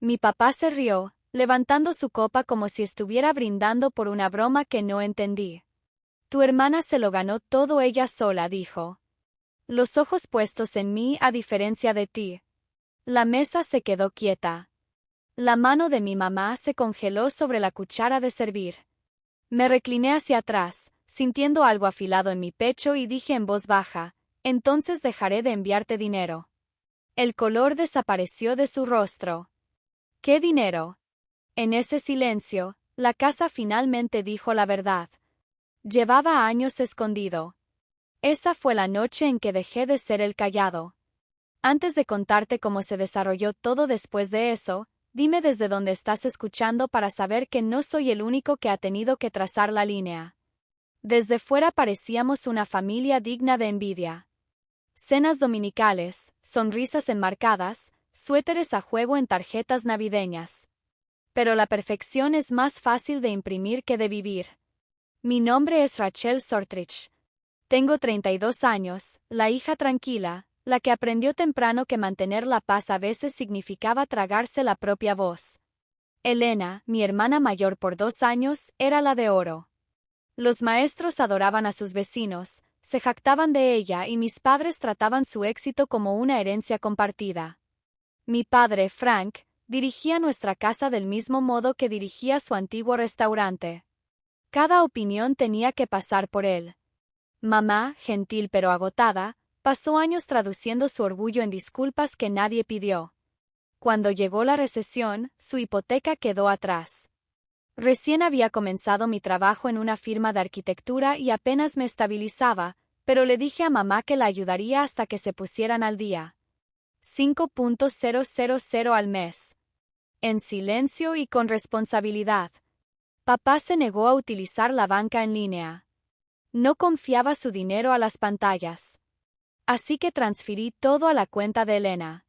Mi papá se rió, levantando su copa como si estuviera brindando por una broma que no entendí. Tu hermana se lo ganó todo ella sola, dijo. Los ojos puestos en mí a diferencia de ti. La mesa se quedó quieta. La mano de mi mamá se congeló sobre la cuchara de servir. Me recliné hacia atrás, sintiendo algo afilado en mi pecho y dije en voz baja, entonces dejaré de enviarte dinero. El color desapareció de su rostro. ¿Qué dinero? En ese silencio, la casa finalmente dijo la verdad. Llevaba años escondido. Esa fue la noche en que dejé de ser el callado. Antes de contarte cómo se desarrolló todo después de eso, dime desde dónde estás escuchando para saber que no soy el único que ha tenido que trazar la línea. Desde fuera parecíamos una familia digna de envidia. Cenas dominicales, sonrisas enmarcadas, suéteres a juego en tarjetas navideñas. Pero la perfección es más fácil de imprimir que de vivir. Mi nombre es Rachel Sortrich. Tengo 32 años, la hija tranquila, la que aprendió temprano que mantener la paz a veces significaba tragarse la propia voz. Elena, mi hermana mayor por 2 años, era la de oro. Los maestros adoraban a sus vecinos, se jactaban de ella y mis padres trataban su éxito como una herencia compartida. Mi padre, Frank, dirigía nuestra casa del mismo modo que dirigía su antiguo restaurante. Cada opinión tenía que pasar por él. Mamá, gentil pero agotada, pasó años traduciendo su orgullo en disculpas que nadie pidió. Cuando llegó la recesión, su hipoteca quedó atrás. Recién había comenzado mi trabajo en una firma de arquitectura y apenas me estabilizaba, pero le dije a mamá que la ayudaría hasta que se pusieran al día. 5,000 al mes. En silencio y con responsabilidad. Papá se negó a utilizar la banca en línea. No confiaba su dinero a las pantallas. Así que transferí todo a la cuenta de Elena.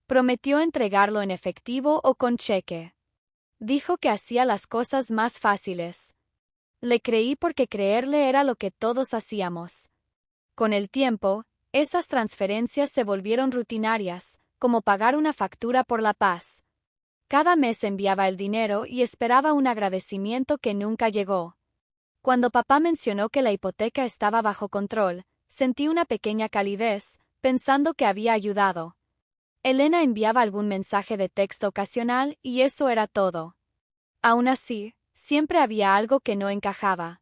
Prometió entregarlo en efectivo o con cheque. Dijo que hacía las cosas más fáciles. Le creí porque creerle era lo que todos hacíamos. Con el tiempo, esas transferencias se volvieron rutinarias, como pagar una factura por la paz. Cada mes enviaba el dinero y esperaba un agradecimiento que nunca llegó. Cuando papá mencionó que la hipoteca estaba bajo control, sentí una pequeña calidez, pensando que había ayudado. Elena enviaba algún mensaje de texto ocasional y eso era todo. Aún así, siempre había algo que no encajaba.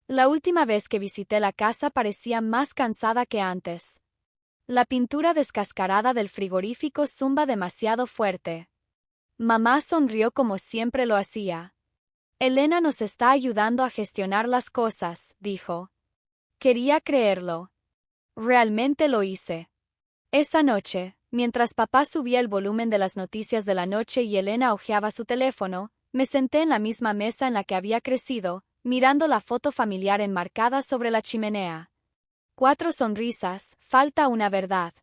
La última vez que visité la casa parecía más cansada que antes. La pintura descascarada del frigorífico zumba demasiado fuerte. Mamá sonrió como siempre lo hacía. Elena nos está ayudando a gestionar las cosas, dijo. Quería creerlo. Realmente lo hice. Esa noche, mientras papá subía el volumen de las noticias de la noche y Elena hojeaba su teléfono, me senté en la misma mesa en la que había crecido, mirando la foto familiar enmarcada sobre la chimenea. 4 sonrisas, falta una verdad.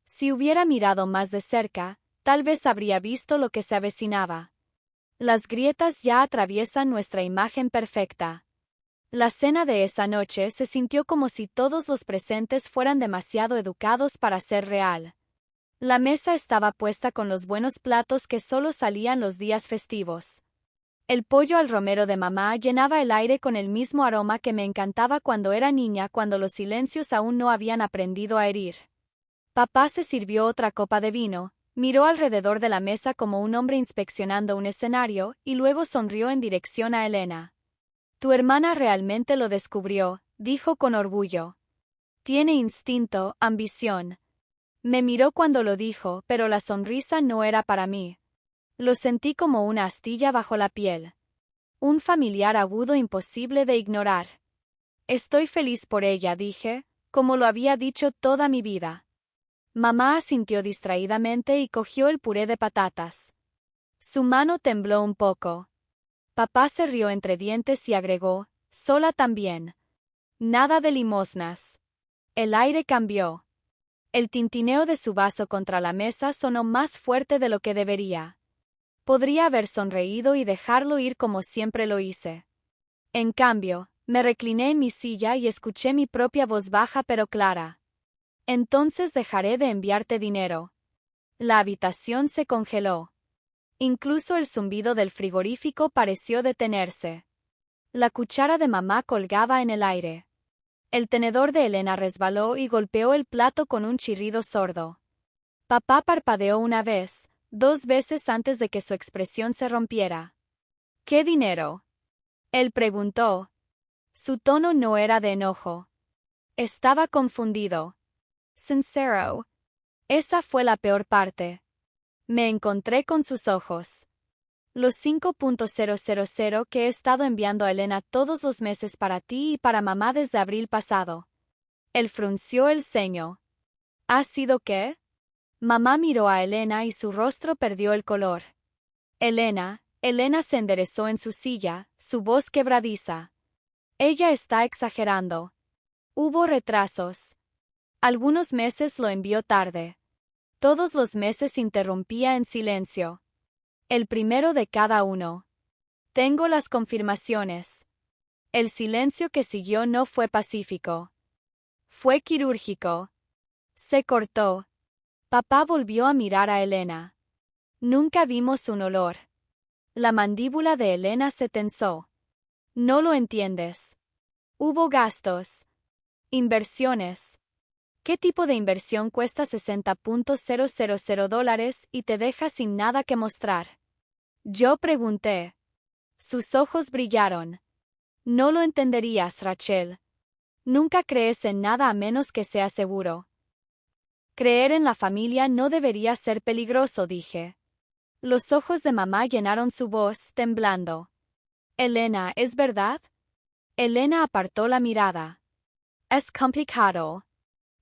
Si hubiera mirado más de cerca, tal vez habría visto lo que se avecinaba. Las grietas ya atraviesan nuestra imagen perfecta. La cena de esa noche se sintió como si todos los presentes fueran demasiado educados para ser real. La mesa estaba puesta con los buenos platos que solo salían los días festivos. El pollo al romero de mamá llenaba el aire con el mismo aroma que me encantaba cuando era niña, cuando los silencios aún no habían aprendido a herir. Papá se sirvió otra copa de vino, miró alrededor de la mesa como un hombre inspeccionando un escenario y luego sonrió en dirección a Elena. Tu hermana realmente lo descubrió, dijo con orgullo. Tiene instinto, ambición. Me miró cuando lo dijo, pero la sonrisa no era para mí. Lo sentí como una astilla bajo la piel. Un familiar agudo imposible de ignorar. Estoy feliz por ella, dije, como lo había dicho toda mi vida. Mamá asintió distraídamente y cogió el puré de patatas. Su mano tembló un poco. Papá se rió entre dientes y agregó, sola también. Nada de limosnas. El aire cambió. El tintineo de su vaso contra la mesa sonó más fuerte de lo que debería. Podría haber sonreído y dejarlo ir como siempre lo hice. En cambio, me recliné en mi silla y escuché mi propia voz baja pero clara. Entonces dejaré de enviarte dinero. La habitación se congeló. Incluso el zumbido del frigorífico pareció detenerse. La cuchara de mamá colgaba en el aire. El tenedor de Elena resbaló y golpeó el plato con un chirrido sordo. Papá parpadeó una vez, 2 veces antes de que su expresión se rompiera. ¿Qué dinero? Él preguntó. Su tono no era de enojo. Estaba confundido. Sincero. Esa fue la peor parte. Me encontré con sus ojos. Los 5.000 que he estado enviando a Elena todos los meses para ti y para mamá desde abril pasado. Él frunció el ceño. ¿Ha sido qué? Mamá miró a Elena y su rostro perdió el color. Elena se enderezó en su silla, su voz quebradiza. Ella está exagerando. Hubo retrasos. Algunos meses lo envió tarde. Todos los meses interrumpía en silencio. El primero de cada uno. Tengo las confirmaciones. El silencio que siguió no fue pacífico. Fue quirúrgico. Se cortó. Papá volvió a mirar a Elena. Nunca vimos un olor. La mandíbula de Elena se tensó. No lo entiendes. Hubo gastos. Inversiones. ¿Qué tipo de inversión cuesta $60.000 y te deja sin nada que mostrar? Yo pregunté. Sus ojos brillaron. No lo entenderías, Rachel. Nunca crees en nada a menos que sea seguro. Creer en la familia no debería ser peligroso, dije. Los ojos de mamá llenaron su voz, temblando. Elena, ¿es verdad? Elena apartó la mirada. Es complicado.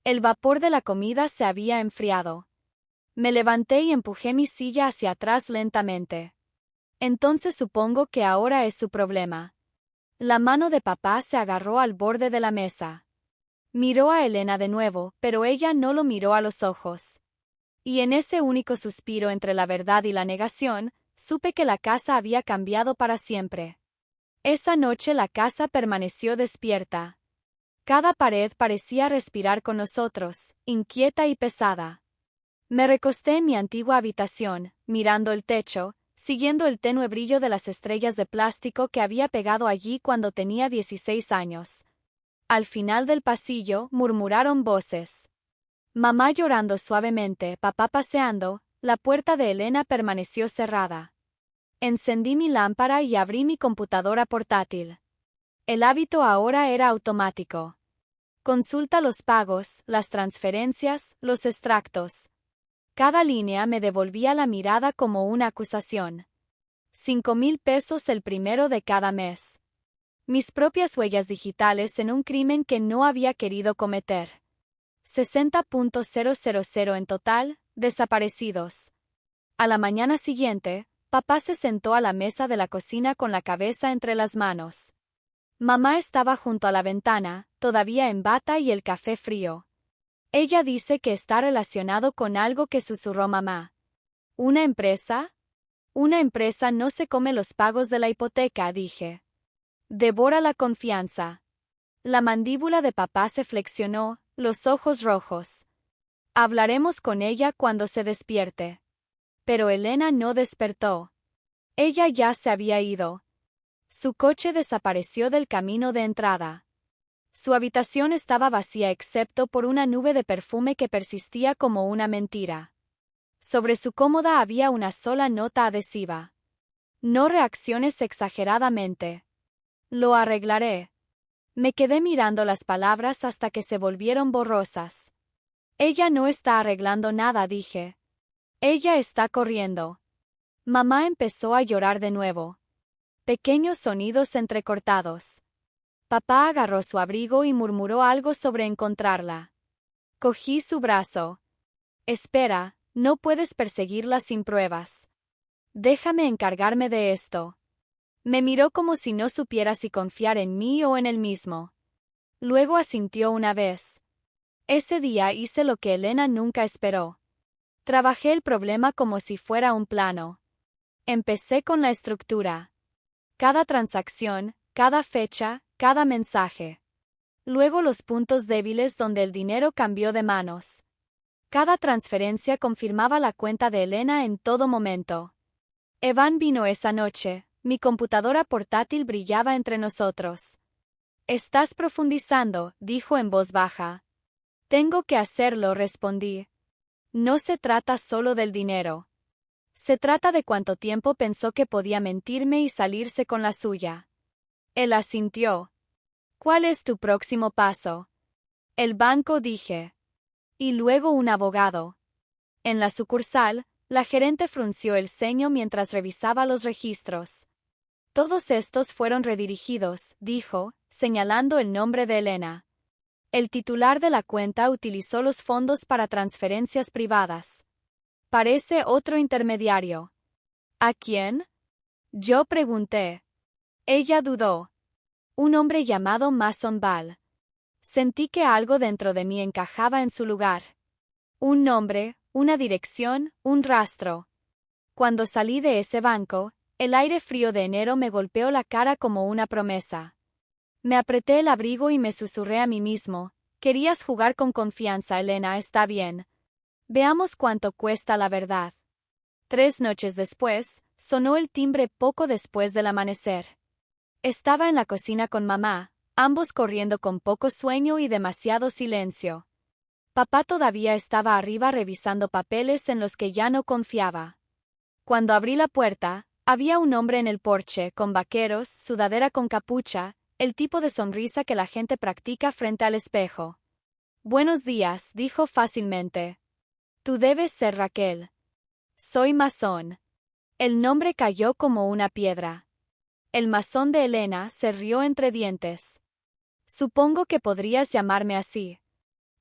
El vapor de la comida se había enfriado. Me levanté y empujé mi silla hacia atrás lentamente. Entonces supongo que ahora es su problema. La mano de papá se agarró al borde de la mesa. Miró a Elena de nuevo, pero ella no lo miró a los ojos. Y en ese único suspiro entre la verdad y la negación, supe que la casa había cambiado para siempre. Esa noche la casa permaneció despierta. Cada pared parecía respirar con nosotros, inquieta y pesada. Me recosté en mi antigua habitación, mirando el techo, siguiendo el tenue brillo de las estrellas de plástico que había pegado allí cuando tenía 16 años. Al final del pasillo murmuraron voces. Mamá llorando suavemente, papá paseando, la puerta de Elena permaneció cerrada. Encendí mi lámpara y abrí mi computadora portátil. El hábito ahora era automático. Consulta los pagos, las transferencias, los extractos. Cada línea me devolvía la mirada como una acusación. 5,000 pesos el primero de cada mes. Mis propias huellas digitales en un crimen que no había querido cometer. 60.000 en total, desaparecidos. A la mañana siguiente, papá se sentó a la mesa de la cocina con la cabeza entre las manos. Mamá estaba junto a la ventana, todavía en bata y el café frío. Ella dice que está relacionado con algo que susurró mamá. ¿Una empresa? Una empresa no se come los pagos de la hipoteca, dije. Devora la confianza. La mandíbula de papá se flexionó, los ojos rojos. Hablaremos con ella cuando se despierte. Pero Elena no despertó. Ella ya se había ido. Su coche desapareció del camino de entrada. Su habitación estaba vacía excepto por una nube de perfume que persistía como una mentira. Sobre su cómoda había una sola nota adhesiva. No reacciones exageradamente. Lo arreglaré. Me quedé mirando las palabras hasta que se volvieron borrosas. Ella no está arreglando nada, dije. Ella está corriendo. Mamá empezó a llorar de nuevo. Pequeños sonidos entrecortados. Papá agarró su abrigo y murmuró algo sobre encontrarla. Cogí su brazo. Espera, no puedes perseguirla sin pruebas. Déjame encargarme de esto. Me miró como si no supiera si confiar en mí o en él mismo. Luego asintió una vez. Ese día hice lo que Elena nunca esperó. Trabajé el problema como si fuera un plano. Empecé con la estructura. Cada transacción, cada fecha, cada mensaje. Luego los puntos débiles donde el dinero cambió de manos. Cada transferencia confirmaba la cuenta de Elena en todo momento. Evan vino esa noche, mi computadora portátil brillaba entre nosotros. Estás profundizando, dijo en voz baja. Tengo que hacerlo, respondí. No se trata solo del dinero. Se trata de cuánto tiempo pensó que podía mentirme y salirse con la suya. Él asintió. ¿Cuál es tu próximo paso? El banco, dije. Y luego un abogado. En la sucursal, la gerente frunció el ceño mientras revisaba los registros. Todos estos fueron redirigidos, dijo, señalando el nombre de Elena. El titular de la cuenta utilizó los fondos para transferencias privadas. Parece otro intermediario. ¿A quién? Yo pregunté. Ella dudó. Un hombre llamado Mason Ball. Sentí que algo dentro de mí encajaba en su lugar. Un nombre, una dirección, un rastro. Cuando salí de ese banco, el aire frío de enero me golpeó la cara como una promesa. Me apreté el abrigo y me susurré a mí mismo. Querías jugar con confianza, Elena, está bien. Veamos cuánto cuesta la verdad. 3 noches después, sonó el timbre poco después del amanecer. Estaba en la cocina con mamá, ambos corriendo con poco sueño y demasiado silencio. Papá todavía estaba arriba revisando papeles en los que ya no confiaba. Cuando abrí la puerta, había un hombre en el porche, con vaqueros, sudadera con capucha, el tipo de sonrisa que la gente practica frente al espejo. Buenos días, dijo fácilmente. Tú debes ser Raquel. Soy Mason. El nombre cayó como una piedra. El masón de Elena se rió entre dientes. Supongo que podrías llamarme así.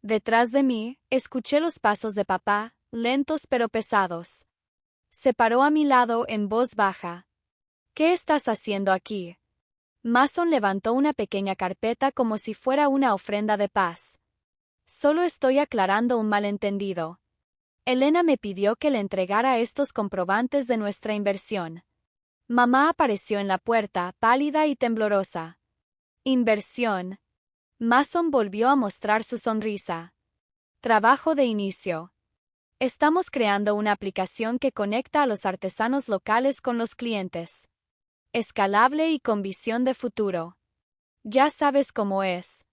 Detrás de mí, escuché los pasos de papá, lentos pero pesados. Se paró a mi lado en voz baja. ¿Qué estás haciendo aquí? Mason levantó una pequeña carpeta como si fuera una ofrenda de paz. Solo estoy aclarando un malentendido. Elena me pidió que le entregara estos comprobantes de nuestra inversión. Mamá apareció en la puerta, pálida y temblorosa. Inversión. Mason volvió a mostrar su sonrisa. Trabajo de inicio. Estamos creando una aplicación que conecta a los artesanos locales con los clientes. Escalable y con visión de futuro. Ya sabes cómo es.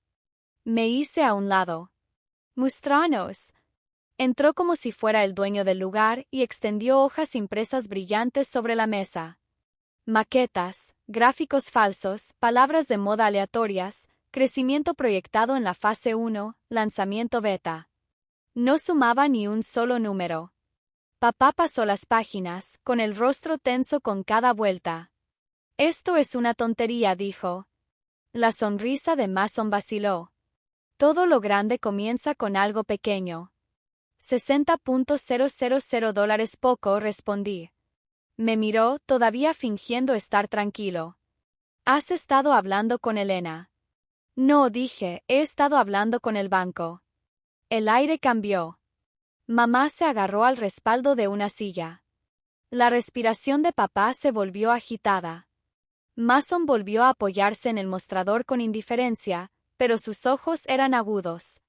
Me hice a un lado. Muéstranos. Entró como si fuera el dueño del lugar y extendió hojas impresas brillantes sobre la mesa. Maquetas, gráficos falsos, palabras de moda aleatorias, crecimiento proyectado en la fase 1, lanzamiento beta. No sumaba ni un solo número. Papá pasó las páginas, con el rostro tenso con cada vuelta. Esto es una tontería, dijo. La sonrisa de Mason vaciló. Todo lo grande comienza con algo pequeño. $60,000 poco, respondí. Me miró, todavía fingiendo estar tranquilo. ¿Has estado hablando con Elena? No, dije, he estado hablando con el banco. El aire cambió. Mamá se agarró al respaldo de una silla. La respiración de papá se volvió agitada. Mason volvió a apoyarse en el mostrador con indiferencia, pero sus ojos eran agudos.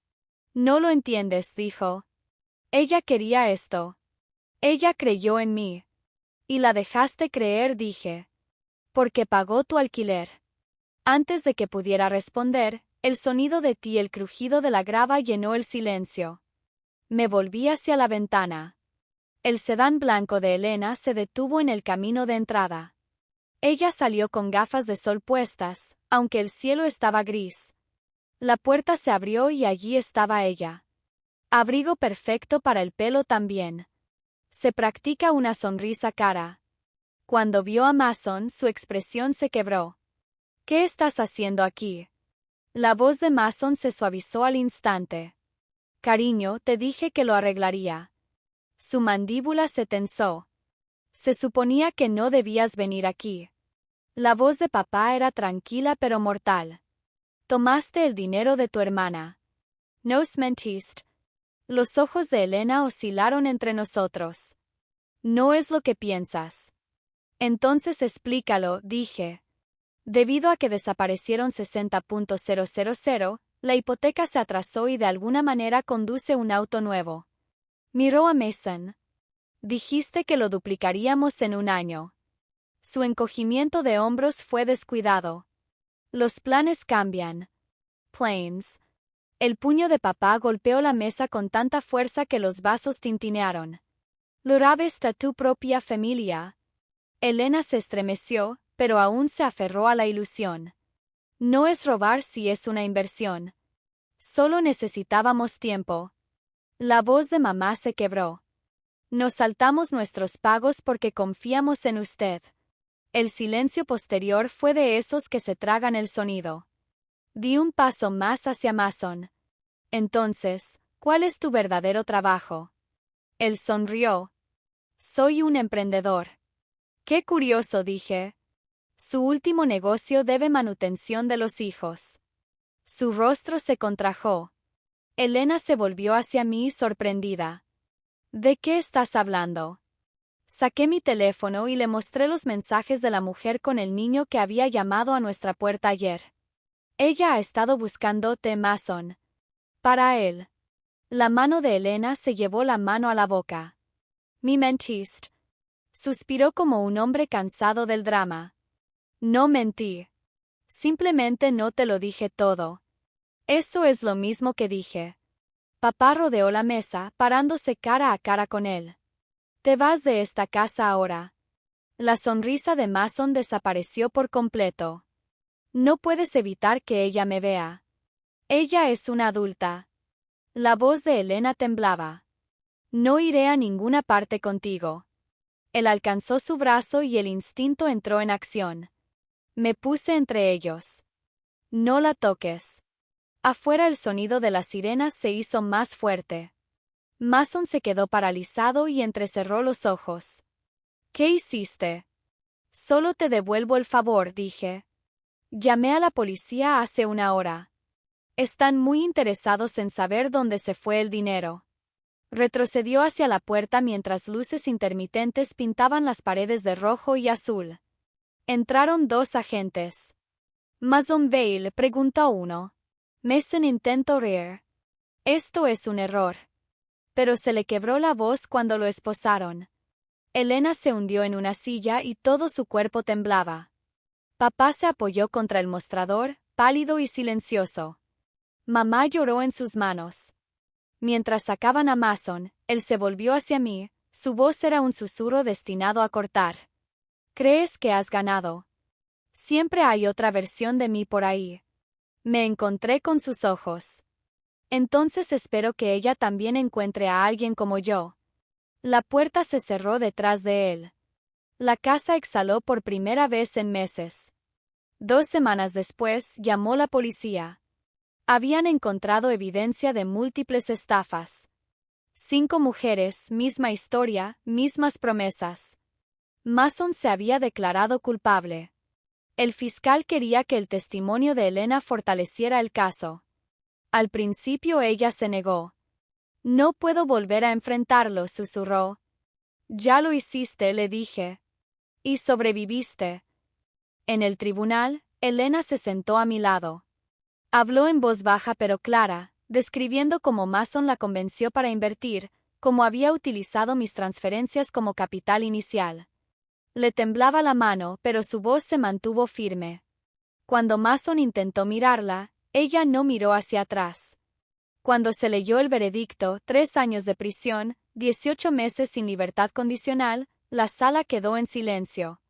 No lo entiendes, dijo. Ella quería esto. Ella creyó en mí. Y la dejaste creer, dije. Porque pagó tu alquiler. Antes de que pudiera responder, el sonido de ti y el crujido de la grava llenó el silencio. Me volví hacia la ventana. El sedán blanco de Elena se detuvo en el camino de entrada. Ella salió con gafas de sol puestas, aunque el cielo estaba gris. La puerta se abrió y allí estaba ella. Abrigo perfecto para el pelo también. Se practica una sonrisa cara. Cuando vio a Mason, su expresión se quebró. ¿Qué estás haciendo aquí? La voz de Mason se suavizó al instante. Cariño, te dije que lo arreglaría. Su mandíbula se tensó. Se suponía que no debías venir aquí. La voz de papá era tranquila pero mortal. Tomaste el dinero de tu hermana. Nos mentiste. Los ojos de Elena oscilaron entre nosotros. No es lo que piensas. Entonces explícalo, dije. Debido a que desaparecieron 60,000, la hipoteca se atrasó y de alguna manera conduce un auto nuevo. Miró a Mason. Dijiste que lo duplicaríamos en un año. Su encogimiento de hombros fue descuidado. Los planes cambian. Planes. El puño de papá golpeó la mesa con tanta fuerza que los vasos tintinearon. ¿Lo rabes a tu propia familia? Elena se estremeció, pero aún se aferró a la ilusión. No es robar si es una inversión. Solo necesitábamos tiempo. La voz de mamá se quebró. Nos saltamos nuestros pagos porque confiamos en usted. El silencio posterior fue de esos que se tragan el sonido. Di un paso más hacia Mason. Entonces, ¿cuál es tu verdadero trabajo? Él sonrió. Soy un emprendedor. Qué curioso, dije. Su último negocio debe manutención de los hijos. Su rostro se contrajo. Elena se volvió hacia mí sorprendida. ¿De qué estás hablando? Saqué mi teléfono y le mostré los mensajes de la mujer con el niño que había llamado a nuestra puerta ayer. Ella ha estado buscándote, Mason. Para él. La mano de Elena se llevó la mano a la boca. Me mentiste. Suspiró como un hombre cansado del drama. No mentí. Simplemente no te lo dije todo. Eso es lo mismo que dije. Papá rodeó la mesa, parándose cara a cara con él. Te vas de esta casa ahora. La sonrisa de Mason desapareció por completo. No puedes evitar que ella me vea. Ella es una adulta. La voz de Elena temblaba. No iré a ninguna parte contigo. Él alcanzó su brazo y el instinto entró en acción. Me puse entre ellos. No la toques. Afuera el sonido de las sirenas se hizo más fuerte. Mason se quedó paralizado y entrecerró los ojos. ¿Qué hiciste? Solo te devuelvo el favor, dije. Llamé a la policía hace una hora. Están muy interesados en saber dónde se fue el dinero. Retrocedió hacia la puerta mientras luces intermitentes pintaban las paredes de rojo y azul. Entraron dos agentes. Mason Vale, preguntó uno. Mason intentó reír. Esto es un error. Pero se le quebró la voz cuando lo esposaron. Elena se hundió en una silla y todo su cuerpo temblaba. Papá se apoyó contra el mostrador, pálido y silencioso. Mamá lloró en sus manos. Mientras sacaban a Mason, él se volvió hacia mí, su voz era un susurro destinado a cortar. ¿Crees que has ganado? Siempre hay otra versión de mí por ahí. Me encontré con sus ojos. Entonces espero que ella también encuentre a alguien como yo. La puerta se cerró detrás de él. La casa exhaló por primera vez en meses. 2 semanas después, llamó la policía. Habían encontrado evidencia de múltiples estafas. 5 mujeres, misma historia, mismas promesas. Mason se había declarado culpable. El fiscal quería que el testimonio de Elena fortaleciera el caso. Al principio ella se negó. No puedo volver a enfrentarlo, susurró. Ya lo hiciste, le dije. Y sobreviviste. En el tribunal, Elena se sentó a mi lado. Habló en voz baja pero clara, describiendo cómo Mason la convenció para invertir, cómo había utilizado mis transferencias como capital inicial. Le temblaba la mano, pero su voz se mantuvo firme. Cuando Mason intentó mirarla, ella no miró hacia atrás. Cuando se leyó el veredicto, 3 años de prisión, 18 meses sin libertad condicional, la sala quedó en silencio.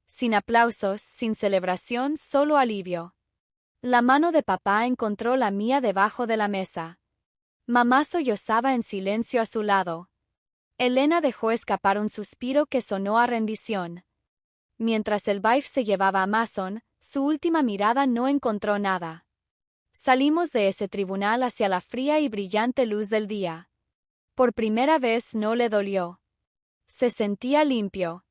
Sin aplausos, sin celebración, solo alivio. La mano de papá encontró la mía debajo de la mesa. Mamá sollozaba en silencio a su lado. Elena dejó escapar un suspiro que sonó a rendición. Mientras el baile se llevaba a Mason, su última mirada no encontró nada. Salimos de ese tribunal hacia la fría y brillante luz del día. Por primera vez no le dolió. Se sentía limpio.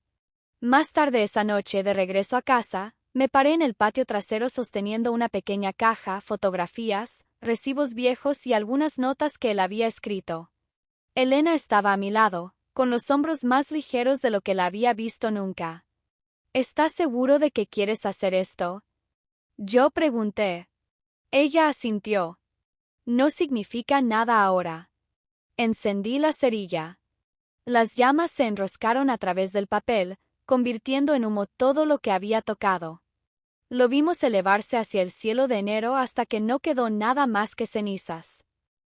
Más tarde esa noche, de regreso a casa, me paré en el patio trasero sosteniendo una pequeña caja, fotografías, recibos viejos y algunas notas que él había escrito. Elena estaba a mi lado, con los hombros más ligeros de lo que la había visto nunca. ¿Estás seguro de que quieres hacer esto? Yo pregunté. Ella asintió. No significa nada ahora. Encendí la cerilla. Las llamas se enroscaron a través del papel, convirtiendo en humo todo lo que había tocado. Lo vimos elevarse hacia el cielo de enero hasta que no quedó nada más que cenizas.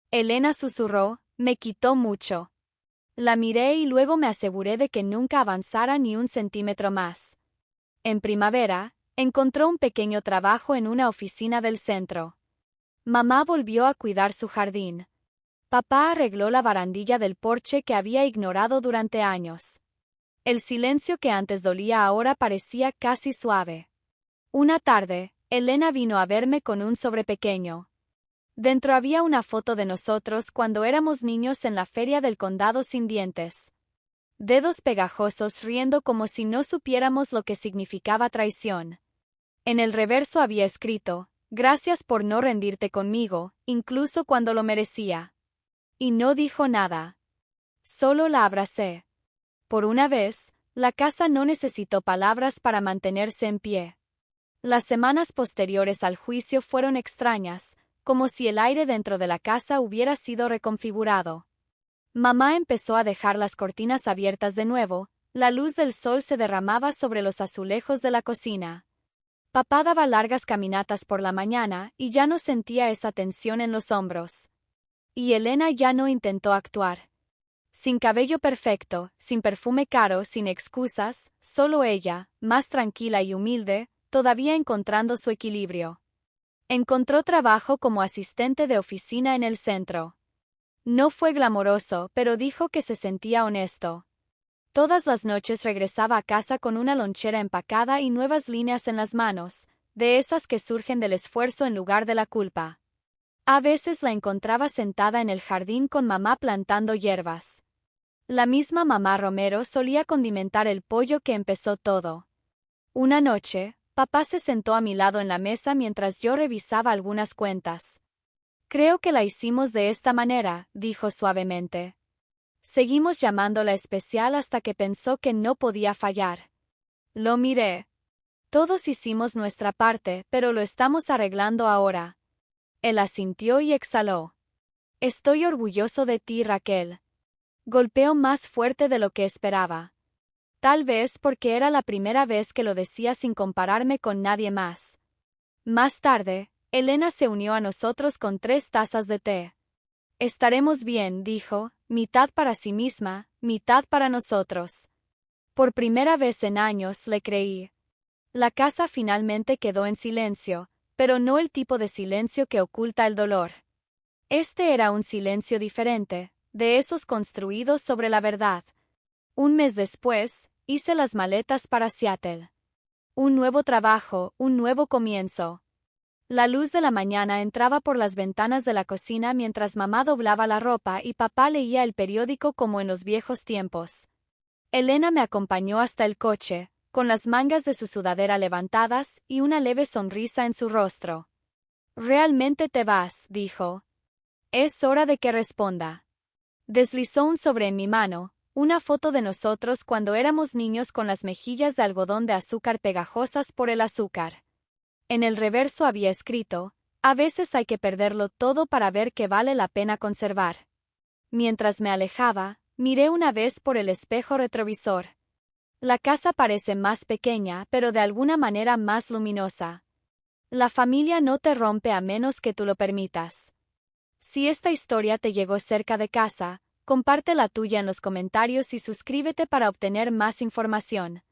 Elena susurró, me quitó mucho. La miré y luego me aseguré de que nunca avanzara ni un centímetro más. En primavera, encontró un pequeño trabajo en una oficina del centro. Mamá volvió a cuidar su jardín. Papá arregló la barandilla del porche que había ignorado durante años. El silencio que antes dolía ahora parecía casi suave. Una tarde, Elena vino a verme con un sobre pequeño. Dentro había una foto de nosotros cuando éramos niños en la feria del condado sin dientes. Dedos pegajosos riendo como si no supiéramos lo que significaba traición. En el reverso había escrito, gracias por no rendirte conmigo, incluso cuando lo merecía. Y no dijo nada. Solo la abracé. Por una vez, la casa no necesitó palabras para mantenerse en pie. Las semanas posteriores al juicio fueron extrañas, como si el aire dentro de la casa hubiera sido reconfigurado. Mamá empezó a dejar las cortinas abiertas de nuevo, la luz del sol se derramaba sobre los azulejos de la cocina. Papá daba largas caminatas por la mañana y ya no sentía esa tensión en los hombros. Y Elena ya no intentó actuar. Sin cabello perfecto, sin perfume caro, sin excusas, solo ella, más tranquila y humilde, todavía encontrando su equilibrio. Encontró trabajo como asistente de oficina en el centro. No fue glamoroso, pero dijo que se sentía honesto. Todas las noches regresaba a casa con una lonchera empacada y nuevas líneas en las manos, de esas que surgen del esfuerzo en lugar de la culpa. A veces la encontraba sentada en el jardín con mamá plantando hierbas. La misma mamá Romero solía condimentar el pollo que empezó todo. Una noche, papá se sentó a mi lado en la mesa mientras yo revisaba algunas cuentas. Creo que la hicimos de esta manera, dijo suavemente. Seguimos llamándola especial hasta que pensó que no podía fallar. Lo miré. Todos hicimos nuestra parte, pero lo estamos arreglando ahora. Él asintió y exhaló. Estoy orgulloso de ti, Raquel. Golpeó más fuerte de lo que esperaba. Tal vez porque era la primera vez que lo decía sin compararme con nadie más. Más tarde, Elena se unió a nosotros con 3 tazas de té. Estaremos bien, dijo, mitad para sí misma, mitad para nosotros. Por primera vez en años le creí. La casa finalmente quedó en silencio, pero no el tipo de silencio que oculta el dolor. Este era un silencio diferente, de esos construidos sobre la verdad. Un mes después, hice las maletas para Seattle. Un nuevo trabajo, un nuevo comienzo. La luz de la mañana entraba por las ventanas de la cocina mientras mamá doblaba la ropa y papá leía el periódico como en los viejos tiempos. Elena me acompañó hasta el coche, con las mangas de su sudadera levantadas y una leve sonrisa en su rostro. «Realmente te vas», dijo. «Es hora de que responda». Deslizó un sobre en mi mano, una foto de nosotros cuando éramos niños con las mejillas de algodón de azúcar pegajosas por el azúcar. En el reverso había escrito, a veces hay que perderlo todo para ver que vale la pena conservar. Mientras me alejaba, miré una vez por el espejo retrovisor. La casa parece más pequeña, pero de alguna manera más luminosa. La familia no te rompe a menos que tú lo permitas. Si esta historia te llegó cerca de casa, comparte la tuya en los comentarios y suscríbete para obtener más información.